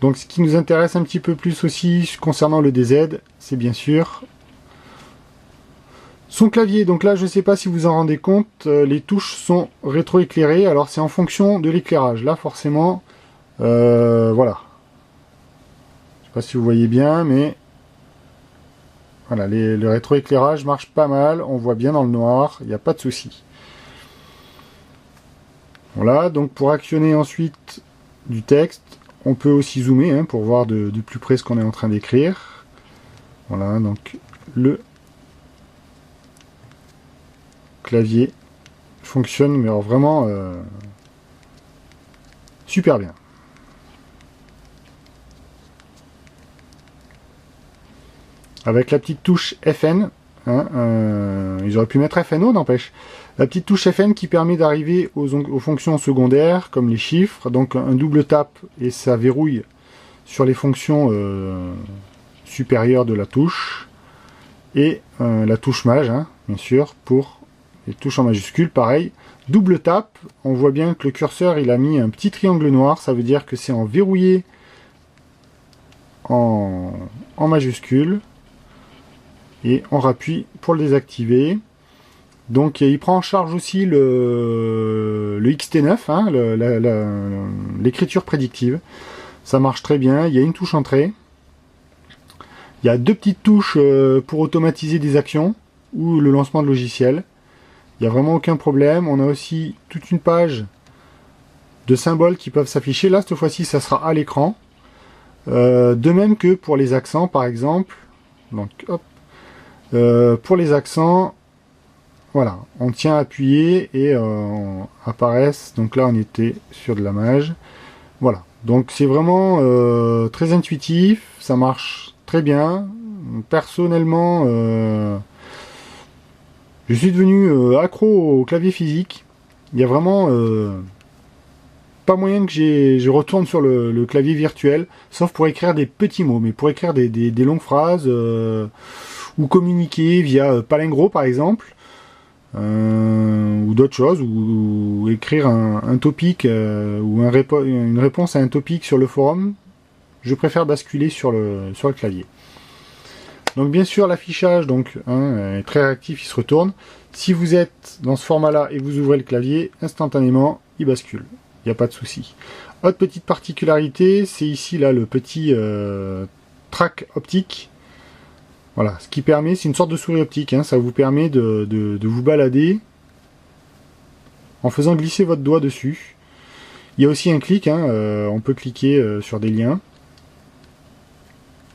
Donc ce qui nous intéresse un petit peu plus aussi concernant le DZ, c'est bien sûr son clavier. Donc là, je ne sais pas si vous en rendez compte, les touches sont rétroéclairées. Alors c'est en fonction de l'éclairage. Là, forcément, voilà. Je ne sais pas si vous voyez bien, mais voilà, le rétroéclairage marche pas mal. On voit bien dans le noir, il n'y a pas de souci. Voilà, donc pour actionner ensuite du texte, on peut aussi zoomer hein, pour voir de plus près ce qu'on est en train d'écrire. Voilà, donc le clavier fonctionne, mais alors vraiment super bien. Avec la petite touche FN, hein, ils auraient pu mettre FNO, n'empêche. La petite touche FN qui permet d'arriver aux fonctions secondaires, comme les chiffres, donc un double tap et ça verrouille sur les fonctions supérieures de la touche. Et la touche maj, hein, bien sûr, pour les touches en majuscule, pareil. Double tap, on voit bien que le curseur il a mis un petit triangle noir, ça veut dire que c'est en verrouillé en majuscule. Et on rappuie pour le désactiver. Donc il prend en charge aussi le XT9, hein, l'écriture prédictive. Ça marche très bien, il y a une touche entrée. Il y a deux petites touches pour automatiser des actions ou le lancement de logiciel. Il n'y a vraiment aucun problème. On a aussi toute une page de symboles qui peuvent s'afficher. Là, cette fois-ci, ça sera à l'écran. De même que pour les accents, par exemple. Donc, hop. Pour les accents, voilà, on tient appuyé et apparaissent. Donc là, on était sur de la maj. Voilà. Donc c'est vraiment très intuitif. Ça marche très bien. Personnellement, je suis devenu accro au clavier physique. Il y a vraiment pas moyen que je retourne sur le clavier virtuel, sauf pour écrire des petits mots, mais pour écrire des longues phrases ou communiquer via Palingro par exemple, ou d'autres choses, ou écrire un topic ou une réponse à un topic sur le forum, je préfère basculer sur le clavier. Donc bien sûr l'affichage donc est très réactif, il se retourne. Si vous êtes dans ce format là et vous ouvrez le clavier, instantanément il bascule, il n'y a pas de souci. Autre petite particularité, c'est ici là le petit track optique. Voilà, ce qui permet, c'est une sorte de souris optique, hein, ça vous permet de vous balader en faisant glisser votre doigt dessus. Il y a aussi un clic, hein, on peut cliquer sur des liens.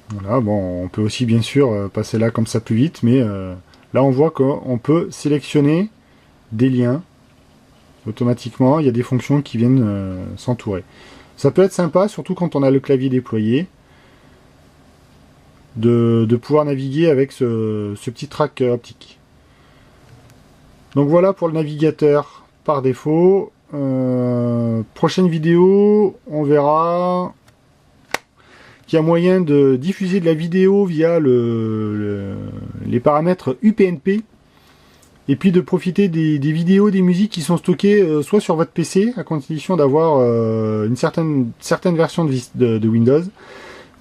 Voilà, bon, on peut aussi bien sûr passer là comme ça plus vite, mais là on voit qu'on peut sélectionner des liens automatiquement. Il y a des fonctions qui viennent s'entourer. Ça peut être sympa, surtout quand on a le clavier déployé, de pouvoir naviguer avec ce petit track optique. Donc voilà pour le navigateur par défaut. Prochaine vidéo, on verra qu'il y a moyen de diffuser de la vidéo via les paramètres UPnP, et puis de profiter des vidéos, des musiques qui sont stockées soit sur votre PC, à condition d'avoir une certaine version de Windows,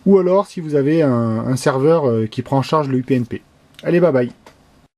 ou alors si vous avez un serveur qui prend en charge le UPnP. Allez, bye bye.